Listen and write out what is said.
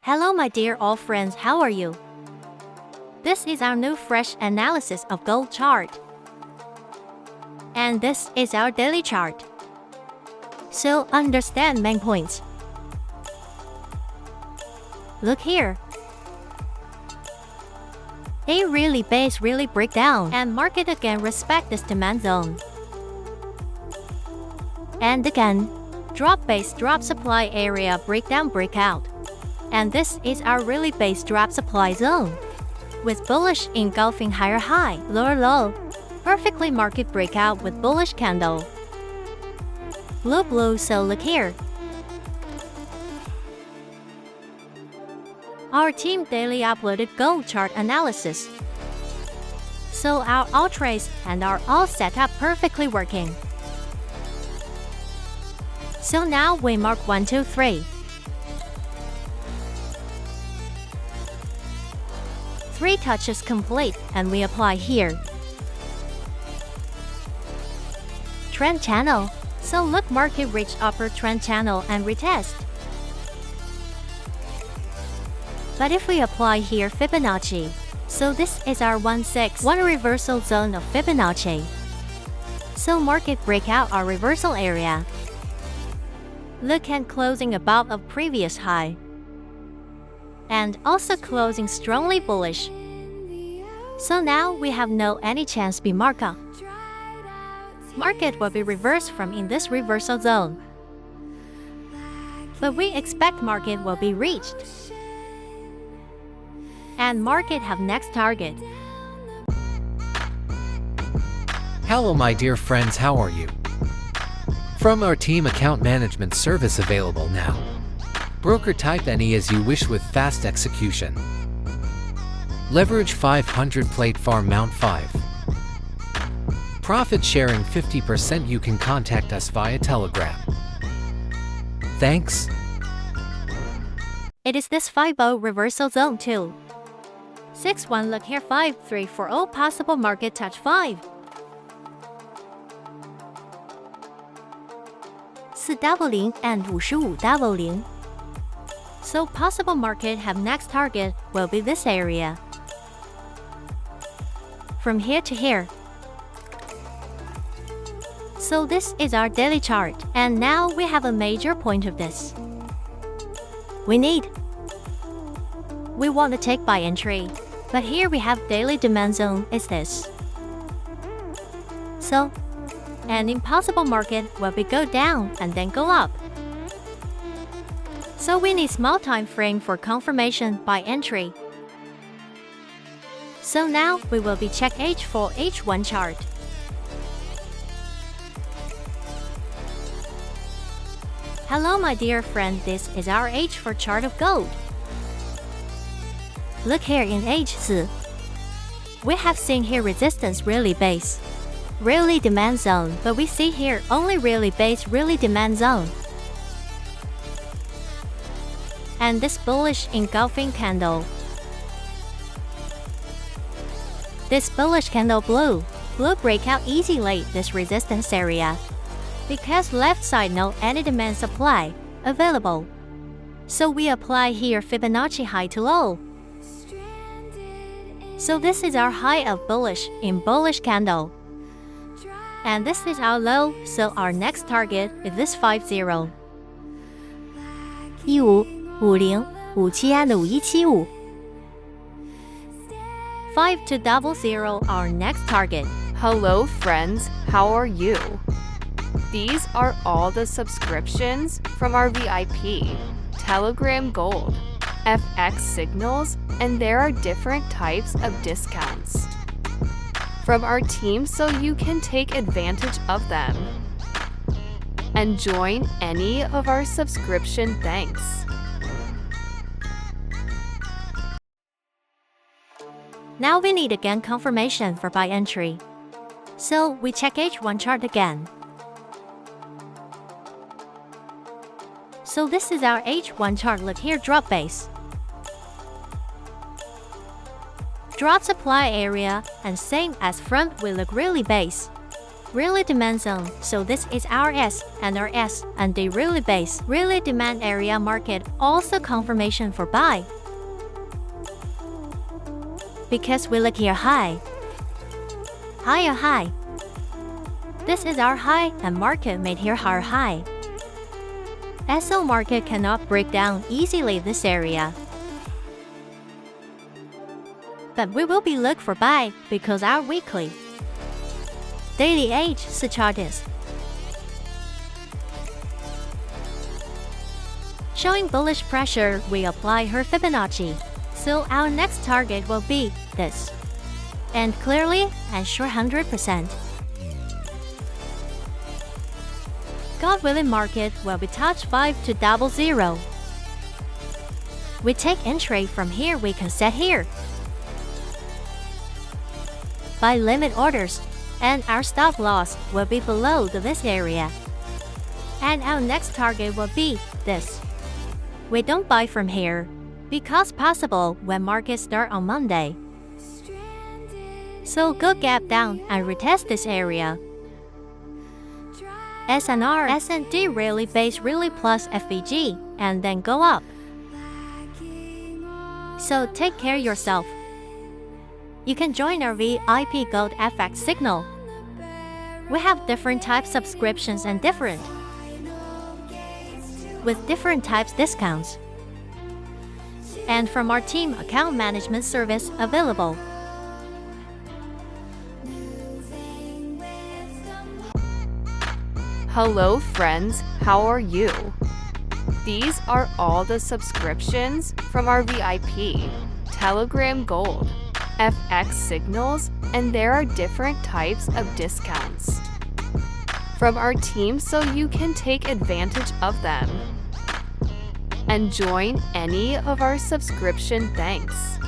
Hello my dear all friends, how are you? This is our new fresh analysis of gold chart. And this is our daily chart. So understand main points. Look here. A really base really breakdown and market again respect this demand zone. And again, drop base drop supply area breakdown breakout. And this is our really base drop supply zone. With bullish engulfing higher high, lower low. Perfectly market breakout with bullish candle. Blue, so look here. Our team daily uploaded gold chart analysis. So our all trades and our all setup perfectly working. So now we mark 1, 2, 3. 3 touches complete and we apply here. Trend channel. So look market reach upper trend channel and retest. But if we apply here Fibonacci, so this is our 161 reversal zone of Fibonacci. So market breakout our reversal area. Look at closing above of previous high. And also closing strongly bullish. So now we have no any chance be markup. Market will be reversed from in this reversal zone. But we expect market will be reached. And market have next target. Hello my dear friends, how are you? From our team account management service available now. Broker type any as you wish with fast execution. Leverage 500 plate farm mount 5. Profit sharing 50%. You can contact us via Telegram. Thanks. It is this 5-0 reversal zone too. 6-1 look here 5-3 for all possible market touch 5. 400 and 5500. So possible market have next target will be this area. From here to here. So this is our daily chart, and now we have a major point of this. We want to take buy entry, but here we have daily demand zone is this. So, an impossible market will be go down and then go up. So we need small time frame for confirmation buy entry. So now we will be check H4 H1 chart. Hello my dear friend, this is our H4 chart of gold. Look here in H4. We have seen here resistance really base. Really demand zone, but we see here only really base really demand zone. And this bullish engulfing candle. This bullish candle blue breakout easy late this resistance area. Because left side no any demand supply available. So we apply here Fibonacci high to low. So this is our high of bullish in bullish candle. And this is our low, so our next target is this 50. 1550 57 5200 our next target. Hello friends, how are you? These are all the subscriptions from our VIP, Telegram Gold, FX signals, and there are different types of discounts from our team so you can take advantage of them and join any of our subscription banks. Now we need again confirmation for buy entry. So we check H1 chart again. So this is our H1 chart, look here drop base. Drop supply area and same as front we look really base. really demand zone, so this is our S and our S and the really base, really demand area market, also confirmation for buy. Because we look here high, higher high. This is our high and market made here our high. SO market cannot break down easily this area. But we will be look for buy because our weekly daily age chart is showing bullish pressure. We apply her Fibonacci, so our next target will be this, and clearly and sure 100%. God willing, market will be touch 5200. We take entry from here. We can set here by limit orders, and our stop loss will be below this area. And our next target will be this. We don't buy from here because possible when market start on Monday. So go gap down and retest this area. SNR, S&D really base really plus FVG and then go up. So take care yourself. You can join our VIP Gold FX Signal. We have different types subscriptions and with different types discounts. And from our team account management service available. Hello friends, how are you? These are all the subscriptions from our VIP, Telegram Gold, FX Signals, and there are different types of discounts from our team so you can take advantage of them and join any of our subscription. Thanks.